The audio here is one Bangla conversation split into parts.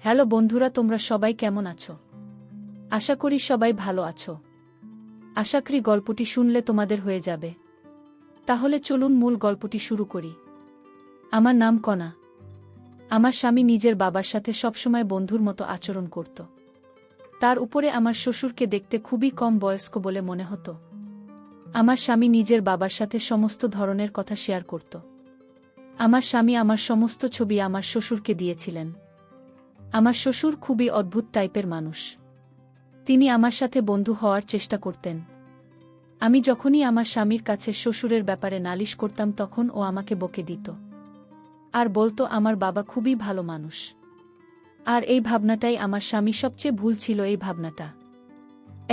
হ্যালো বন্ধুরা, তোমরা সবাই কেমন আছো? আশা করি সবাই ভালো আছো। আশা করি গল্পটি শুনলে তোমাদের হয়ে যাবে। তাহলে চলুন মূল গল্পটি শুরু করি। আমার নাম কণা। আমার স্বামী নিজের বাবার সাথে সবসময় বন্ধুর মতো আচরণ করত। তার উপরে আমার শ্বশুরকে দেখতে খুবই কম বয়স্ক বলে মনে হতো। আমার স্বামী নিজের বাবার সাথে সমস্ত ধরনের কথা শেয়ার করত। আমার স্বামী আমার সমস্ত ছবি আমার শ্বশুরকে দিয়েছিলেন। আমার শ্বশুর খুবই অদ্ভুত টাইপের মানুষ। তিনি আমার সাথে বন্ধু হওয়ার চেষ্টা করতেন। আমি যখনই আমার স্বামীর কাছে শ্বশুরের ব্যাপারে নালিশ করতাম তখন ও আমাকে বকে দিত আর বলতো আমার বাবা খুবই ভালো মানুষ। আর এই ভাবনাটাই আমার স্বামী সবচেয়ে ভুল ছিল। এই ভাবনাটা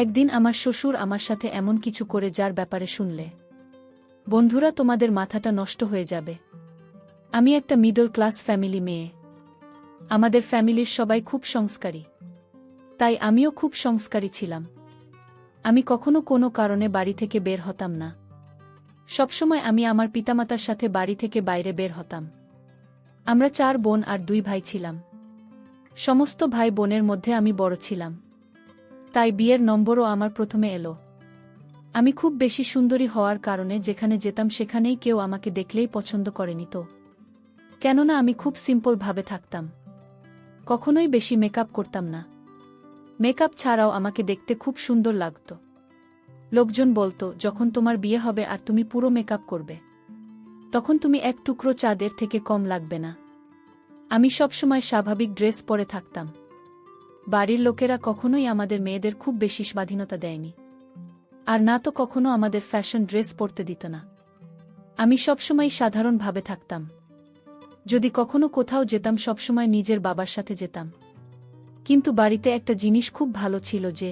একদিন আমার শ্বশুর আমার সাথে এমন কিছু করে যার ব্যাপারে শুনলে বন্ধুরা তোমাদের মাথাটা নষ্ট হয়ে যাবে। আমি একটা মিডল ক্লাস ফ্যামিলি মেয়ে। আমাদের ফ্যামিলির সবাই খুব সংস্কারী, তাই আমিও খুব সংস্কারী ছিলাম। আমি কখনো কোনো কারণে বাড়ি থেকে বের হতাম না। সবসময় আমি আমার পিতামাতার সাথে বাড়ি থেকে বাইরে বের হতাম। আমরা 4 বোন আর 2 ভাই ছিলাম। সমস্ত ভাই বোনের মধ্যে আমি বড় ছিলাম, তাই বিয়ের নম্বরও আমার প্রথমে এলো। আমি খুব বেশি সুন্দরী হওয়ার কারণে যেখানে যেতাম সেখানেই কেউ আমাকে দেখলেই পছন্দ করেনি তো, কেননা আমি খুব সিম্পল ভাবে থাকতাম। কখনোই বেশি মেকআপ করতাম না। মেকআপ ছাড়াও আমাকে দেখতে খুব সুন্দর লাগত। লোকজন বলতো, যখন তোমার বিয়ে হবে আর তুমি পুরো মেকআপ করবে, তখন তুমি এক টুকরো চাঁদের থেকে কম লাগবে না। আমি সবসময় স্বাভাবিক ড্রেস পরে থাকতাম। বাড়ির লোকেরা কখনোই আমাদের মেয়েদের খুব বেশি স্বাধীনতা দেয়নি, আর না তো কখনো আমাদের ফ্যাশন ড্রেস পরতে দিত না। আমি সবসময় সাধারণভাবে থাকতাম। যদি কখনো কোথাও যেতাম সবসময় নিজের বাবার সাথে যেতাম। কিন্তু বাড়িতে একটা জিনিস খুব ভালো ছিল যে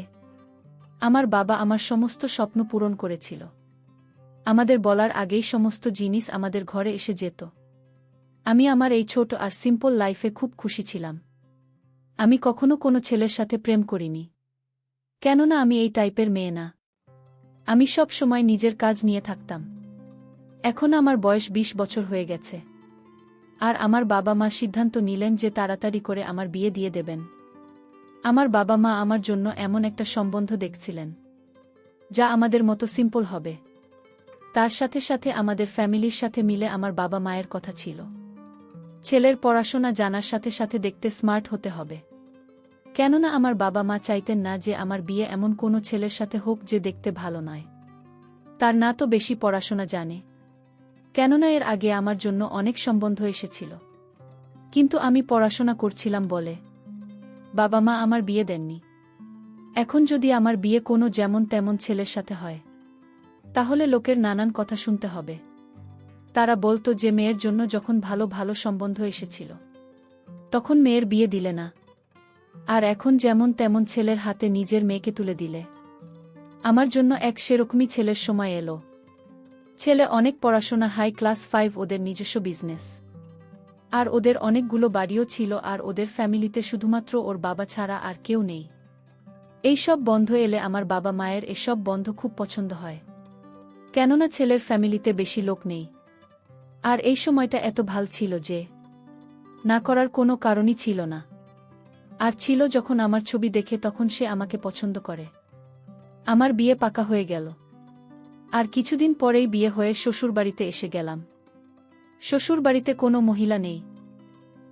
আমার বাবা আমার সমস্ত স্বপ্ন পূরণ করেছিল। আমাদের বলার আগেই সমস্ত জিনিস আমাদের ঘরে এসে যেত। আমি আমার এই ছোট আর সিম্পল লাইফে খুব খুশি ছিলাম। আমি কখনো কোনো ছেলের সাথে প্রেম করিনি, কেননা আমি এই টাইপের মেয়ে না। আমি সব সময় নিজের কাজ নিয়ে থাকতাম। এখন আমার বয়স 20 বছর হয়ে গেছে, আর আমার বাবা মা সিদ্ধান্ত নিলেন যে তাড়াতাড়ি করে আমার বিয়ে দিয়ে দেবেন। আমার বাবা মা আমার জন্য এমন একটা সম্বন্ধ দেখছিলেন যা আমাদের মতো সিম্পল হবে। তার সাথে সাথে আমাদের ফ্যামিলির সাথে মিলে আমার বাবা মায়ের কথা ছিল, ছেলের পড়াশোনা জানার সাথে সাথে দেখতে স্মার্ট হতে হবে। কেননা আমার বাবা মা চাইতেন না যে আমার বিয়ে এমন কোনো ছেলের সাথে হোক যে দেখতে ভালো নয়, তার না তো বেশি পড়াশোনা জানে। কেননা এর আগে আমার জন্য অনেক সম্বন্ধ এসেছিল, কিন্তু আমি পড়াশোনা করছিলাম বলে বাবা মা আমার বিয়ে দেননি। এখন যদি আমার বিয়ে কোনো যেমন তেমন ছেলের সাথে হয়, তাহলে লোকের নানান কথা শুনতে হবে। তারা বলতো যে মেয়ের জন্য যখন ভালো ভালো সম্বন্ধ এসেছিল তখন মেয়ের বিয়ে দিলে না, আর এখন যেমন তেমন ছেলের হাতে নিজের মেয়েকে তুলে দিলে। আমার জন্য এক সেরকমই ছেলের সময় এলো। ছেলে অনেক পড়াশোনা, হাই ক্লাস 5, ওদের নিজস্ব বিজনেস, আর ওদের অনেকগুলো বাড়িও ছিল, আর ওদের ফ্যামিলিতে শুধুমাত্র ওর বাবা ছাড়া আর কেউ নেই। এইসব বন্ধ এলে আমার বাবা মায়ের এসব বন্ধ খুব পছন্দ হয়, কেননা ছেলের ফ্যামিলিতে বেশি লোক নেই। আর এই সময়টা এত ভাল ছিল যে না করার কোনো কারণই ছিল না। আর ছিল যখন আমার ছবি দেখে তখন সে আমাকে পছন্দ করে। আমার বিয়ে পাকা হয়ে গেল, আর কিছুদিন পরেই বিয়ে হয়ে শ্বশুরবাড়িতে এসে গেলাম। শ্বশুরবাড়িতে কোনো মহিলা নেই,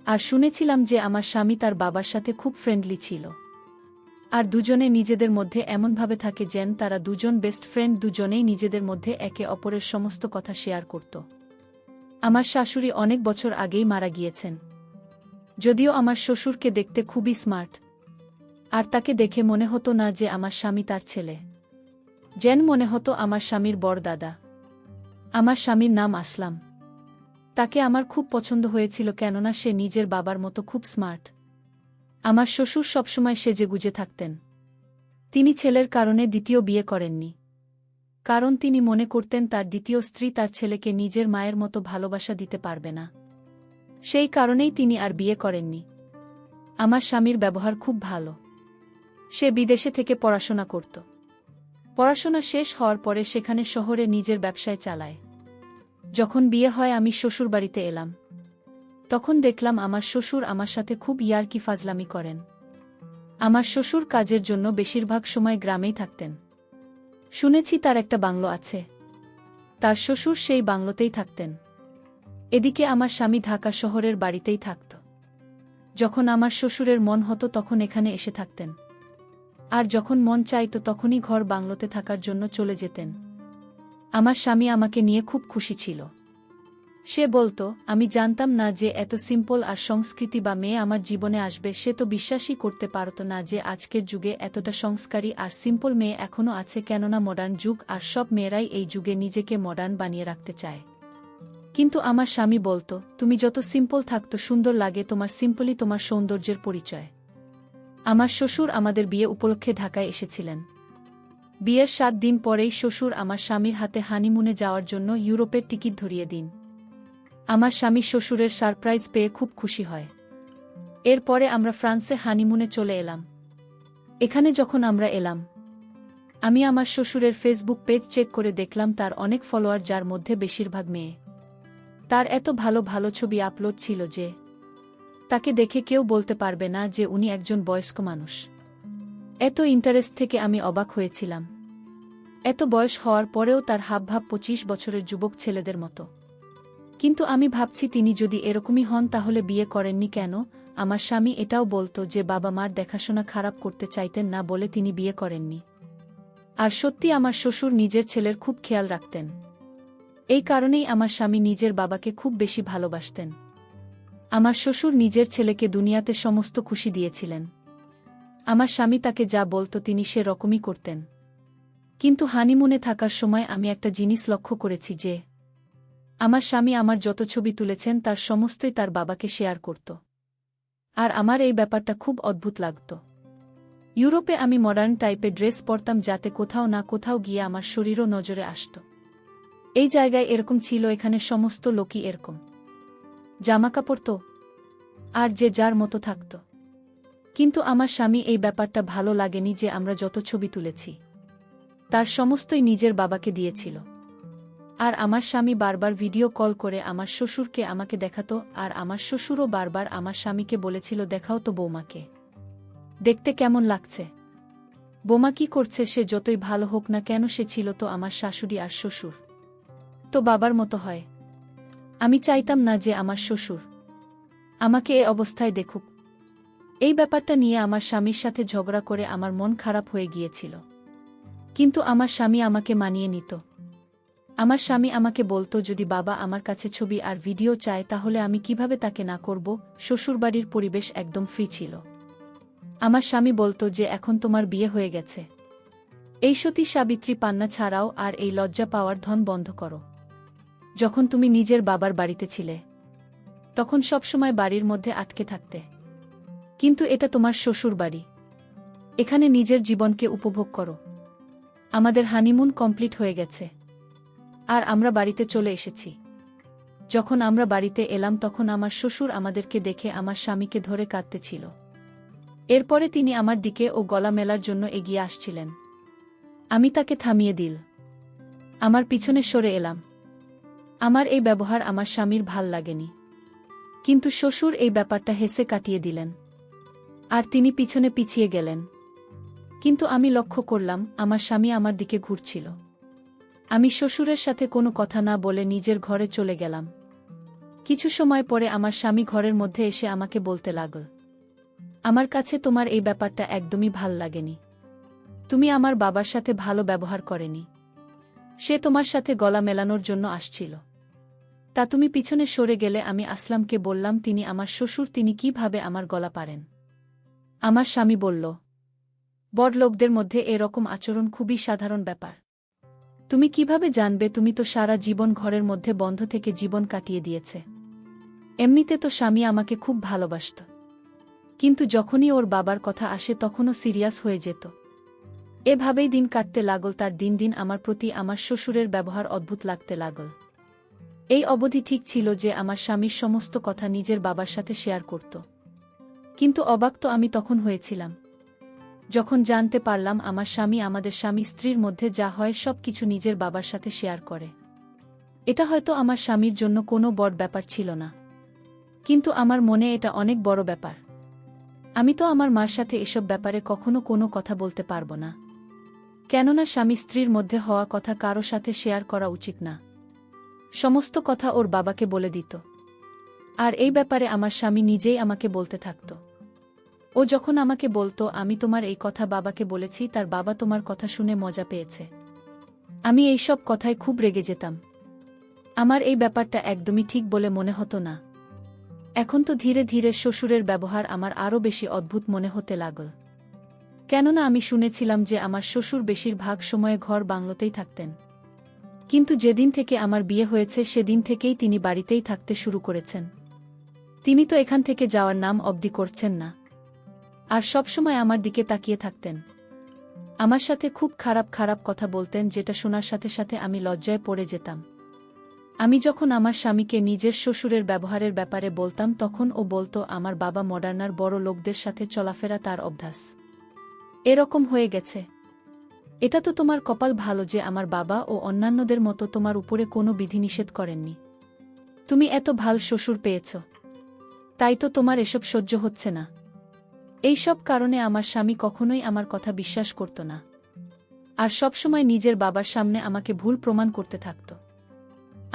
আর শুনেছিলাম যে আমার স্বামী তার বাবার সাথে খুব ফ্রেন্ডলি ছিল, আর দুজনে নিজেদের মধ্যে এমনভাবে থাকে যেন তারা দুজন বেস্ট ফ্রেন্ড। দুজনেই নিজেদের মধ্যে একে অপরের সমস্ত কথা শেয়ার করত। আমার শাশুড়ি অনেক বছর আগেই মারা গিয়েছেন, যদিও আমার শ্বশুরকে দেখতে খুবই স্মার্ট, আর তাকে দেখে মনে হতো না যে আমার স্বামী তার ছেলে, যেন মনে হতো আমার স্বামীর বড় দাদা। আমার স্বামীর নাম আসলাম। তাকে আমার খুব পছন্দ হয়েছিল, কেননা সে নিজের বাবার মতো খুব স্মার্ট। আমার শ্বশুর সবসময় সেজেগুজে থাকতেন। তিনি ছেলের কারণে দ্বিতীয় বিয়ে করেননি, কারণ তিনি মনে করতেন তার দ্বিতীয় স্ত্রী তার ছেলেকে নিজের মায়ের মতো ভালোবাসা দিতে পারবে না। সেই কারণেই তিনি আর বিয়ে করেননি। আমার স্বামীর ব্যবহার খুব ভালো। সে বিদেশে থেকে পড়াশোনা করত। পড়াশোনা শেষ হওয়ার পরে সেখানে শহরে নিজের ব্যবসায় চালায়। যখন বিয়ে হয় আমি শ্বশুরবাড়িতে এলাম, তখন দেখলাম আমার শ্বশুর আমার সাথে খুব ইয়ার্কি ফাজলামি করেন। আমার শ্বশুর কাজের জন্য বেশিরভাগ সময় গ্রামেই থাকতেন। শুনেছি তার একটা বাংলো আছে। তার শ্বশুর সেই বাংলোতেই থাকতেন। এদিকে আমার স্বামী ঢাকা শহরের বাড়িতেই থাকত। যখন আমার শ্বশুরের মন হতো তখন এখানে এসে থাকতেন, আর যখন মন চাইতো তখনই ঘর বাংলোতে থাকার জন্য চলে যেতেন। আমার স্বামী আমাকে নিয়ে খুব খুশি ছিল। সে বলতো, আমি জানতাম না যে এত সিম্পল আর সংস্কৃতি বা মেয়ে আমার জীবনে আসবে। সে তো বিশ্বাসই করতে পারত না যে আজকের যুগে এতটা সংস্কারী আর সিম্পল মেয়ে এখনও আছে, কেননা মডার্ন যুগ আর সব মেয়েরাই এই যুগে নিজেকে মডার্ন বানিয়ে রাখতে চায়। কিন্তু আমার স্বামী বলতো, তুমি যত সিম্পল থাকতো সুন্দর লাগে, তোমার সিম্পলই তোমার সৌন্দর্যের পরিচয়। আমার শ্বশুর আমাদের বিয়ে উপলক্ষে ঢাকায় এসেছিলেন। বিয়ের 7 দিন পরেই শ্বশুর আমার স্বামীর হাতে হানিমুনে যাওয়ার জন্য ইউরোপের টিকিট ধরিয়ে দিন। আমার স্বামী শ্বশুরের সারপ্রাইজ পেয়ে খুব খুশি হয়। এরপরে আমরা ফ্রান্সে হানিমুনে চলে এলাম। এখানে যখন আমরা এলাম, আমি আমার শ্বশুরের ফেসবুক পেজ চেক করে দেখলাম তার অনেক ফলোয়ার, যার মধ্যে বেশিরভাগ মেয়ে। তার এত ভালো ভালো ছবি আপলোড ছিল যে তাকে দেখে কেউ বলতে পারবে না যে উনি একজন বয়স্ক মানুষ। এত ইন্টারেস্ট থেকে আমি অবাক হয়েছিলাম। এত বয়স হওয়ার পরেও তার হাবভাব 25 বছরের যুবক ছেলেদের মতো। কিন্তু আমি ভাবছি, তিনি যদি এরকমই হন তাহলে বিয়ে করেননি কেন? আমার স্বামী এটাও বলতো যে বাবা মার দেখাশোনা খারাপ করতে চাইতেন না বলে তিনি বিয়ে করেননি। আর সত্যি আমার শ্বশুর নিজের ছেলের খুব খেয়াল রাখতেন। এই কারণেই আমার স্বামী নিজের বাবাকে খুব বেশি ভালোবাসতেন। আমার শ্বশুর নিজের ছেলেকে দুনিয়াতে সমস্ত খুশি দিয়েছিলেন। আমার স্বামী তাকে যা বলতো তিনি সে রকমই করতেন। কিন্তু হানিমুনে থাকার সময় আমি একটা জিনিস লক্ষ্য করেছি যে আমার স্বামী আমার যত ছবি তুলেছেন তার সমস্তই তার বাবাকে শেয়ার করত। আর আমার এই ব্যাপারটা খুব অদ্ভুত লাগত। ইউরোপে আমি মডার্ন টাইপের ড্রেস পরতাম যাতে কোথাও না কোথাও গিয়ে আমার শরীরও নজরে আসত। এই জায়গায় এরকম ছিল, এখানে সমস্ত লোকই এরকম জামাকাপড় তো, আর যে যার মতো থাকত। কিন্তু আমার স্বামী এই ব্যাপারটা ভালো লাগেনি যে আমরা যত ছবি তুলেছি তার সমস্তই নিজের বাবাকে দিয়েছিল। আর আমার স্বামী বারবার ভিডিও কল করে আমার শ্বশুরকে আমাকে দেখাতো, আর আমার শ্বশুরও বারবার আমার স্বামীকে বলেছিল, দেখাও তো বৌমাকে, দেখতে কেমন লাগছে। বৌমা কি করছে? সে যতই ভালো হোক না কেন, সে ছিল তো আমার শাশুড়ি, আর শ্বশুর তো বাবার মতো হয়। আমি চাইতাম না যে আমার শ্বশুর আমাকে এ অবস্থায় দেখুক। এই ব্যাপারটা নিয়ে আমার স্বামীর সাথে ঝগড়া করে আমার মন খারাপ হয়ে গিয়েছিল। কিন্তু আমার স্বামী আমাকে মানিয়ে নিত। আমার স্বামী আমাকে বলতো, যদি বাবা আমার কাছে ছবি আর ভিডিও চায় তাহলে আমি কিভাবে তাকে না করব। শ্বশুরবাড়ির পরিবেশ একদম ফ্রি ছিল। আমার স্বামী বলতো যে এখন তোমার বিয়ে হয়ে গেছে, এই সতী সাবিত্রী পান্না ছাড়াও আর এই লজ্জা পাওয়ার ধন বন্ধ করো। যখন তুমি নিজের বাবার বাড়িতে ছিলে তখন সবসময় বাড়ির মধ্যে আটকে থাকতে, কিন্তু এটা তোমার শ্বশুর বাড়ি, এখানে নিজের জীবনকে উপভোগ করো। আমাদের হানিমুন কমপ্লিট হয়ে গেছে আর আমরা বাড়িতে চলে এসেছি। যখন আমরা বাড়িতে এলাম তখন আমার শ্বশুর আমাদেরকে দেখে আমার স্বামীকে ধরে কাঁদতেছিল। এরপরে তিনি আমার দিকে ও গলা মেলার জন্য এগিয়ে আসছিলেন। আমি তাকে থামিয়ে দিল, আমার পিছনে সরে এলাম। আমার এই ব্যবহার আমার স্বামীর ভাল লাগেনি, কিন্তু শ্বশুর এই ব্যাপারটা হেসে কাটিয়ে দিলেন আর তিনি পিছনে পিছিয়ে গেলেন। কিন্তু আমি লক্ষ্য করলাম আমার স্বামী আমার দিকে ঘুরছিল। আমি শ্বশুরের সাথে কোনো কথা না বলে নিজের ঘরে চলে গেলাম। কিছু সময় পরে আমার স্বামী ঘরের মধ্যে এসে আমাকে বলতে লাগল, আমার কাছে তোমার এই ব্যাপারটা একদমই ভাল লাগেনি। তুমি আমার বাবার সাথে ভালো ব্যবহার করেনি। সে তোমার সাথে গলা মেলানোর জন্য আসছিল, তা তুমি পিছনে সরে গেলে। আমি আসলামকে বললাম, তিনি আমার শ্বশুর, তিনি কিভাবে আমার গলা পারেন? আমার স্বামী বলল, বড়লোকদের মধ্যে এরকম আচরণ খুবই সাধারণ ব্যাপার। তুমি কিভাবে জানবে? তুমি তো সারা জীবন ঘরের মধ্যে বন্ধ থেকে জীবন কাটিয়ে দিয়েছে। এমনিতে তো স্বামী আমাকে খুব ভালোবাসত, কিন্তু যখনই ওর বাবার কথা আসে তখনও সিরিয়াস হয়ে যেত। এভাবেই দিন কাটতে লাগল। তার দিন দিন আমার প্রতি আমার শ্বশুরের ব্যবহার অদ্ভুত লাগতে লাগল। এই অবধি ঠিক ছিল যে আমার স্বামীর সমস্ত কথা নিজের বাবার সাথে শেয়ার করত, কিন্তু অবাক তো আমি তখন হয়েছিলাম যখন জানতে পারলাম আমার স্বামী আমাদের স্বামী স্ত্রীর মধ্যে যা হয় সব কিছু নিজের বাবার সাথে শেয়ার করে। এটা হয়তো আমার স্বামীর জন্য কোনো বড় ব্যাপার ছিল না, কিন্তু আমার মনে এটা অনেক বড় ব্যাপার। আমি তো আমার মার সাথে এসব ব্যাপারে কখনো কোনো কথা বলতে পারবো না। কেননা স্বামী স্ত্রীর মধ্যে হওয়া কথা কারো সাথে শেয়ার করা উচিত না। সমস্ত কথা ওর বাবাকে বলে দিত। আর এই ব্যাপারে আমার স্বামী নিজেই আমাকে বলতে থাকত। ও যখন আমাকে বলতো, আমি তোমার এই কথা বাবাকে বলেছি, তার বাবা তোমার কথা শুনে মজা পেয়েছে, আমি এই সব কথায় খুব রেগে যেতাম। আমার এই ব্যাপারটা একদমই ঠিক বলে মনে হতো না। এখন তো ধীরে ধীরে শ্বশুরের ব্যবহার আমার আরও বেশি অদ্ভুত মনে হতে লাগল। কেননা আমি শুনেছিলাম যে আমার শ্বশুর বেশিরভাগ সময়ে ঘর বাংলোতেই থাকতেন। কিন্তু যেদিন থেকে আমার বিয়ে হয়েছে সেদিন থেকেই তিনি বাড়িতেই থাকতে শুরু করেছেন। তিনি তো এখান থেকে যাওয়ার নাম অবধি করছেন না। আর সবসময় আমার দিকে তাকিয়ে থাকতেন। আমার সাথে খুব খারাপ খারাপ কথা বলতেন, যেটা শোনার সাথে সাথে আমি লজ্জায় পড়ে যেতাম। আমি যখন আমার স্বামীকে নিজের শ্বশুরের ব্যবহারের ব্যাপারে বলতাম, তখন ও বলতো, আমার বাবা মডার্নার বড় লোকদের সাথে চলাফেরা তার অভ্যাস, এরকম হয়ে গেছে। এটা তো তোমার কপাল ভালো যে আমার বাবা ও অন্যান্যদের মতো তোমার উপরে কোনো বিধিনিষেধ করেননি। তুমি এত ভাল শ্বশুর পেয়েছ, তাই তো তোমার এসব সহ্য হচ্ছে না। এই সব কারণে আমার স্বামী কখনোই আমার কথা বিশ্বাস করত না, আর সবসময় নিজের বাবার সামনে আমাকে ভুল প্রমাণ করতে থাকত।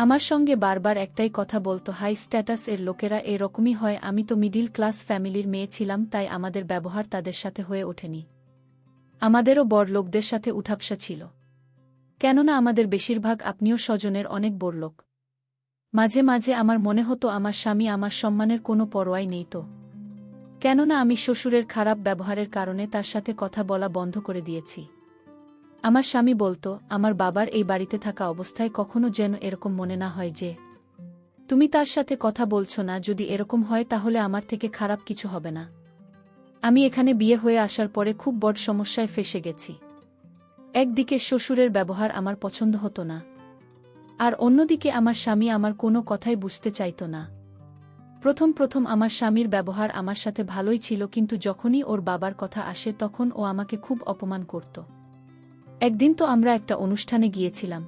আমার সঙ্গে বারবার একটাই কথা বলতো, হাই স্ট্যাটাস এর লোকেরা এরকমই হয়, আমি তো মিডিল ক্লাস ফ্যামিলির মেয়ে ছিলাম, তাই আমাদের ব্যবহার তাদের সাথে হয়ে ওঠেনি। আমাদেরও বড় লোকদের সাথে উঠাপসা ছিল, কেননা আমাদের বেশিরভাগ আত্মীয় স্বজনের অনেক বড়লোক। মাঝে মাঝে আমার মনে হতো আমার স্বামী আমার সম্মানের কোনো পরোয়াই নেই তো, কেননা আমি শ্বশুরের খারাপ ব্যবহারের কারণে তার সাথে কথা বলা বন্ধ করে দিয়েছি। আমার স্বামী বলতো, আমার বাবার এই বাড়িতে থাকা অবস্থায় কখনো যেন এরকম মনে না হয় যে তুমি তার সাথে কথা বলছো না। যদি এরকম হয় তাহলে আমার থেকে খারাপ কিছু হবে না। আমি এখানে বিয়ে হয়ে আসার পরে খুব বড় সমস্যায় ফেঁসে গেছি। একদিকে শ্বশুরের ব্যবহার আমার পছন্দ হতো না, আর অন্যদিকে আমার স্বামী আমার কোনো কথাই বুঝতে চাইত না। প্রথম প্রথম আমার স্বামীর ব্যবহার আমার সাথে ভালোই ছিল, কিন্তু যখনই ওর বাবার কথা আসে তখন ও আমাকে খুব অপমান করত। একদিন তো আমরা একটা অনুষ্ঠানে গিয়েছিলাম,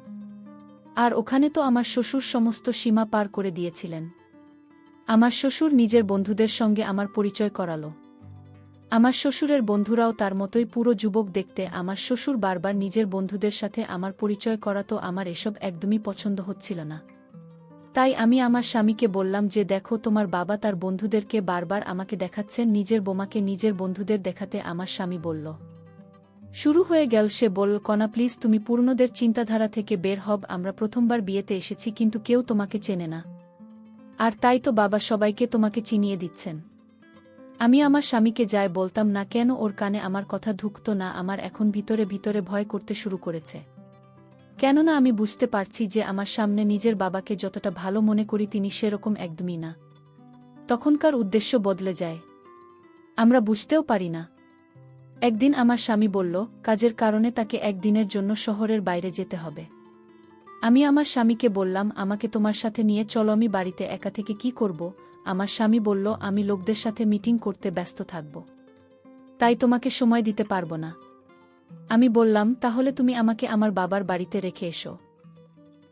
আর ওখানে তো আমার শ্বশুর সমস্ত সীমা পার করে দিয়েছিলেন। আমার শ্বশুর নিজের বন্ধুদের সঙ্গে আমার পরিচয় করালো। আমার শ্বশুরের বন্ধুরাও তার মতোই পুরো যুবক দেখতে। আমার শ্বশুর বারবার নিজের বন্ধুদের সাথে আমার পরিচয় করাতো। আমার এসব একদমই পছন্দ হচ্ছিল না। তাই আমি আমার স্বামীকে বললাম যে, দেখো, তোমার বাবা তার বন্ধুদেরকে বারবার আমাকে দেখাচ্ছেন, নিজের বোমাকে নিজের বন্ধুদের দেখাতে। আমার স্বামী বলল, শুরু হয়ে গেল। সে বলল, কনা প্লিজ, তুমি পুরনোদের চিন্তাধারা থেকে বের হব। আমরা প্রথমবার বিয়েতে এসেছি, কিন্তু কেউ তোমাকে চেনে না, আর তাই তো বাবা সবাইকে তোমাকে চিনিয়ে দিচ্ছেন। আমি আমার স্বামীকে যাই বলতাম না কেন, ওর কানে আমার কথা ঢুকত না। আমার এখন ভিতরে ভিতরে ভয় করতে শুরু করেছে, কেননা আমি বুঝতে পারছি যে আমার সামনে নিজের বাবাকে যতটা ভালো মনে করি তিনি সেরকম একদমই না। তখনকার উদ্দেশ্য বদলে যায়, আমরা বুঝতেও পারি না। একদিন আমার স্বামী বলল, কাজের কারণে তাকে একদিনের জন্য শহরের বাইরে যেতে হবে। আমি আমার স্বামীকে বললাম, আমাকে তোমার সাথে নিয়ে চলো, আমি বাড়িতে একা থেকে কি করব। আমার স্বামী বলল, আমি লোকদের সাথে মিটিং করতে ব্যস্ত থাকব, তাই তোমাকে সময় দিতে পারব না। আমি বললাম, তাহলে তুমি আমাকে আমার বাবার বাড়িতে রেখে এসো।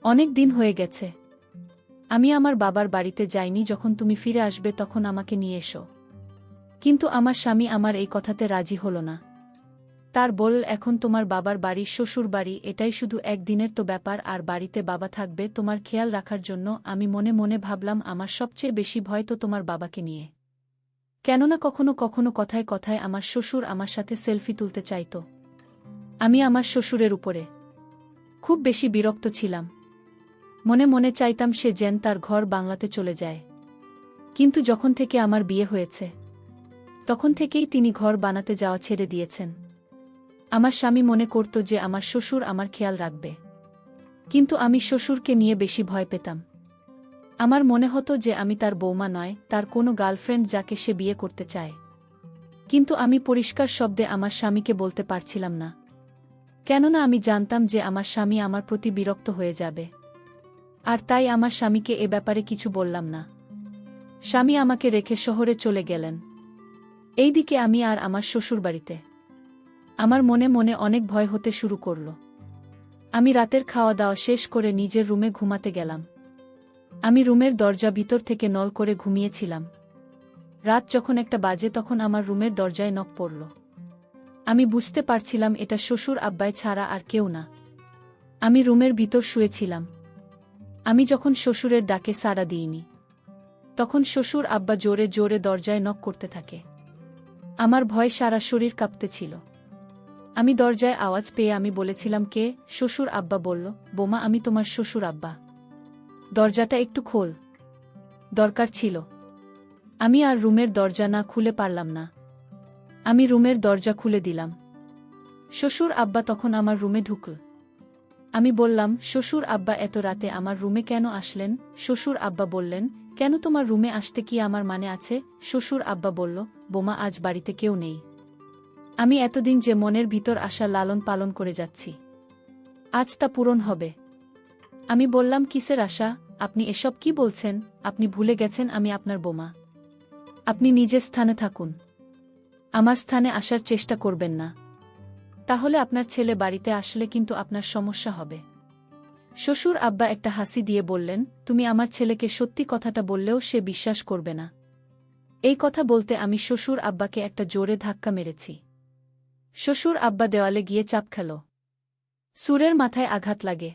অনেক দিন হয়ে গেছে, আমি আমার বাবার বাড়িতে যাইনি। যখন তুমি ফিরে আসবে তখন আমাকে নিয়ে এসো। কিন্তু আমার স্বামী আমার এই কথাতে রাজি হল না। তার বল, এখন তোমার বাবার বাড়ি শ্বশুর বাড়ি, এটাই শুধু একদিনের তো ব্যাপার, আর বাড়িতে বাবা থাকবে তোমার খেয়াল রাখার জন্য। আমি মনে মনে ভাবলাম, আমার সবচেয়ে বেশি ভয় তো তোমার বাবাকে নিয়ে, কেননা কখনো কখনো কথায় কথায় আমার শ্বশুর আমার সাথে সেলফি তুলতে চাইত। আমি আমার শ্বশুরের উপরে খুব বেশি বিরক্ত ছিলাম। মনে মনে চাইতাম সে যেন তার ঘর বাংলাতে চলে যায়। কিন্তু যখন থেকে আমার বিয়ে হয়েছে তখন থেকেই তিনি ঘর বানাতে যাওয়া ছেড়ে দিয়েছেন। আমার স্বামী মনে করত যে আমার শ্বশুর আমার খেয়াল রাখবে, কিন্তু আমি শ্বশুরকে নিয়ে বেশি ভয় পেতাম। আমার মনে হতো যে আমি তার বৌমা নয়, তার কোনো গার্লফ্রেন্ড যাকে সে বিয়ে করতে চায়। কিন্তু আমি পরিষ্কার শব্দে আমার স্বামীকে বলতে পারছিলাম না, কেননা আমি জানতাম যে আমার স্বামী আমার প্রতি বিরক্ত হয়ে যাবে। আর তাই আমার স্বামীকে এ ব্যাপারে কিছু বললাম না। স্বামী আমাকে রেখে শহরে চলে গেলেন। এইদিকে আমি আর আমার শ্বশুরবাড়িতে। আমার মনে মনে অনেক ভয় হতে শুরু করল। আমি রাতের খাওয়া দাওয়া শেষ করে নিজের রুমে ঘুমাতে গেলাম। আমি রুমের দরজা ভিতর থেকে নল করে ঘুমিয়েছিলাম। রাত যখন একটা বাজে তখন আমার রুমের দরজায় নক পড়ল। আমি বুঝতে পারছিলাম এটা শ্বশুর আব্বাই ছাড়া আর কেউ না। আমি রুমের ভিতর শুয়েছিলাম। আমি যখন শ্বশুরের ডাকে সাড়া দিইনি, তখন শ্বশুর আব্বা জোরে জোরে দরজায় নক করতে থাকে। আমার ভয় সারা শরীর কাঁপতেছিল। আমি দরজায় আওয়াজ পেয়ে আমি বলেছিলাম, কে? শ্বশুর আব্বা বলল, বোমা, আমি তোমার শ্বশুর আব্বা। দরজাটা একটু খোল। দরকার ছিল। আমি আর রুমের দরজা না খুলে পারলাম না। আমি রুমের দরজা খুলে দিলাম। শ্বশুর আব্বা তখন আমার রুমে ঢুকল। আমি বললাম, শ্বশুর আব্বা, এত রাতে আমার রুমে কেন আসলেন? শ্বশুর আব্বা বললেন, কেন, তোমার রুমে আসতে কি আমার মানে আছে? শ্বশুর আব্বা বলল, বোমা, আজ বাড়িতে কেউ নেই। আমি এতদিন যে মনের ভিতর আশা লালন পালন করে যাচ্ছি, আজ তা পূরণ হবে। আমি বললাম, কিসের আশা? আপনি এসব কি বলছেন? আপনি ভুলে গেছেন আমি আপনার বোমা। আপনি নিজের স্থানে থাকুন, আমার স্থানে আসার চেষ্টা করবেন না। তাহলে আপনার ছেলে বাড়িতে আসলে কিন্তু আপনার সমস্যা হবে। শ্বশুর আব্বা একটা হাসি দিয়ে বললেন, তুমি আমার ছেলেকে সত্যি কথাটা বললেও সে বিশ্বাস করবে না। এই কথা বলতে আমি শ্বশুর আব্বাকে একটা জোরে ধাক্কা মেরেছি। শ্বশুর আব্বা দেওয়ালে গিয়ে চাপ খেল। সুরের মাথায় আঘাত লাগে।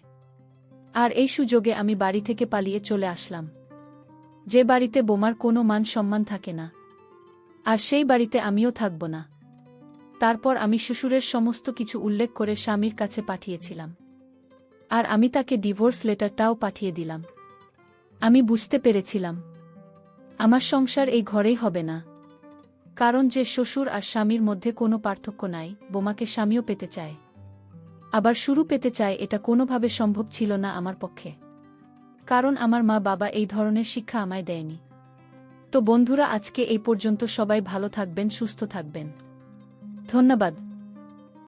আর এই সুযোগে আমি বাড়ি থেকে পালিয়ে চলে আসলাম। যে বাড়িতে বোমার কোনো মান সম্মান থাকে না, আর সেই বাড়িতে আমিও থাকব না। তারপর আমি শ্বশুরের সমস্ত কিছু উল্লেখ করে স্বামীর কাছে পাঠিয়েছিলাম। আর আমি তাকে ডিভোর্স লেটারটাও পাঠিয়ে দিলাম। আমি বুঝতে পেরেছিলাম আমার সংসার এই ঘরেই হবে না। কারণ যে শ্বশুর আর স্বামীর মধ্যে কোনো পার্থক্য নাই, বোমাকে স্বামীও পেতে চায়, আবার শুরু পেতে চায়, এটা কোনোভাবে সম্ভব ছিল না আমার পক্ষে। কারণ আমার মা বাবা এই ধরনের শিক্ষা আমায় দেয়নি। তো বন্ধুরা, আজকে এই পর্যন্ত। সবাই ভালো থাকবেন, সুস্থ থাকবেন। ধন্যবাদ।